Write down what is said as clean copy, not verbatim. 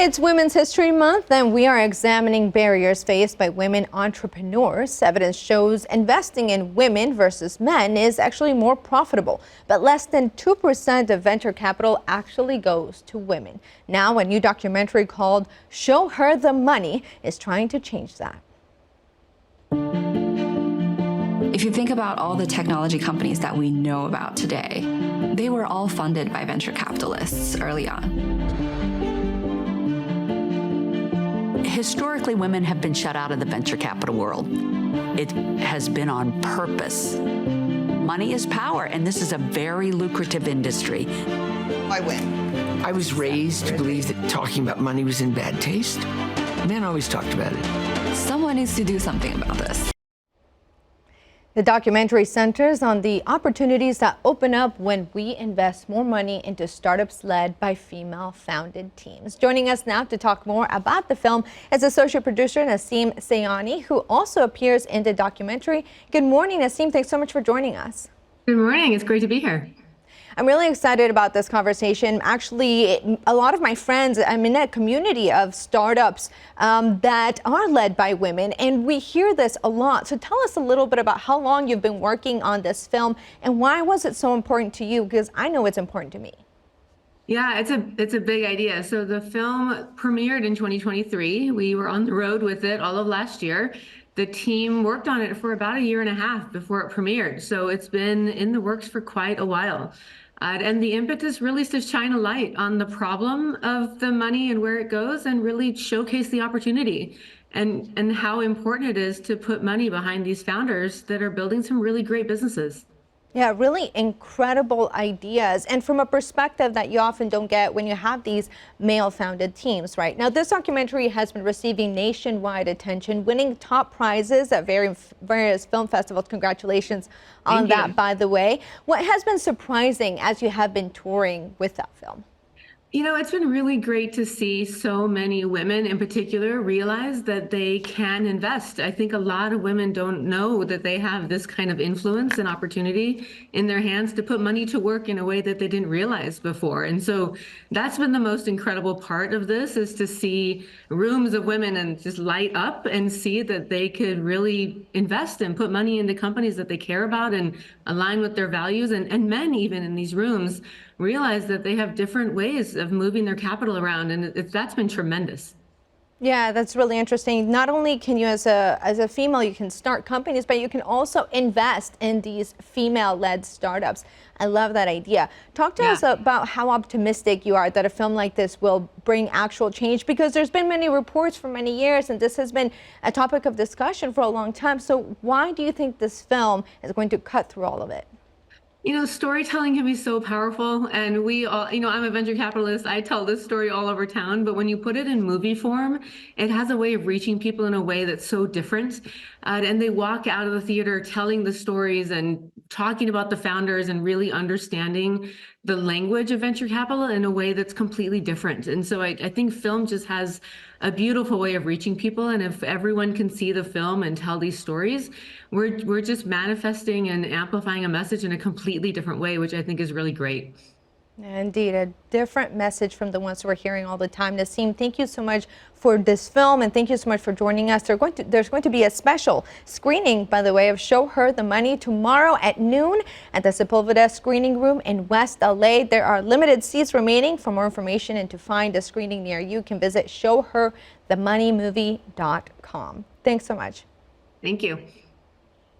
It's Women's History Month, and we are examining barriers faced by women entrepreneurs. Evidence shows investing in women versus men is actually more profitable, but less than 2% of venture capital actually goes to women. Now, a new documentary called Show Her the Money is trying to change that. If you think about all the technology companies that we know about today, they were all funded by venture capitalists early on. Historically, women have been shut out of the venture capital world. It has been on purpose. Money is power, and this is a very lucrative industry. I win. I was raised to believe that talking about money was in bad taste. Men always talked about it. Someone needs to do something about this. The documentary centers on the opportunities that open up when we invest more money into startups led by female-founded teams. Joining us now to talk more about the film is associate producer NASEEM SAYANI, who also appears in the documentary. Good morning, NASEEM. Thanks so much for joining us. Good morning. It's great to be here. I'm really excited about this conversation. Actually, a lot of my friends, I'm in a community of startups that are led by women, and we hear this a lot. So tell us a little bit about how long you've been working on this film and why was it so important to you? Because I know it's important to me. Yeah, it's a big idea. So the film premiered in 2023. We were on the road with it all of last year. The team worked on it for about a year and a half before it premiered. So it's been in the works for quite a while. And the impetus really is to shine a light on the problem of the money and where it goes and really showcase the opportunity and how important it is to put money behind these founders that are building some really great businesses. Yeah, really incredible ideas, and from a perspective that you often don't get when you have these male-founded teams, right? Now, this documentary has been receiving nationwide attention, winning top prizes at various film festivals. Congratulations on that, by the way. What has been surprising as you have been touring with that film? You know, it's been really great to see so many women in particular realize that they can invest. I think a lot of women don't know that they have this kind of influence and opportunity in their hands to put money to work in a way that they didn't realize before. And so that's been the most incredible part of this, is to see rooms of women and just light up and see that they could really invest and put money into companies that they care about and align with their values. And men even in these rooms realize that they have different ways of moving their capital around, and that's been tremendous. Yeah, that's really interesting. Not only can you, as a female, you can start companies, but you can also invest in these female-led startups. I love that idea. Talk to us about how optimistic you are that a film like this will bring actual change, because there's been many reports for many years, and this has been a topic of discussion for a long time. So why do you think this film is going to cut through all of it? You know, storytelling can be so powerful, and we all, you know, I'm a venture capitalist. I tell this story all over town, but when you put it in movie form, it has a way of reaching people in a way that's so different. And they walk out of the theater telling the stories and talking about the founders and really understanding the language of venture capital in a way that's completely different. And so I think film just has a beautiful way of reaching people. And if everyone can see the film and tell these stories, we're just manifesting and amplifying a message in a completely different way, which I think is really great. Indeed, a different message from the ones we're hearing all the time. NASEEM, thank you so much for this film, and thank you so much for joining us. There's going to be a special screening, by the way, of Show Her the Money tomorrow at noon at the Sepulveda Screening Room in West LA. There are limited seats remaining. For more information and to find a screening near you, can visit showherthemoneymovie.com. Thanks so much. Thank you.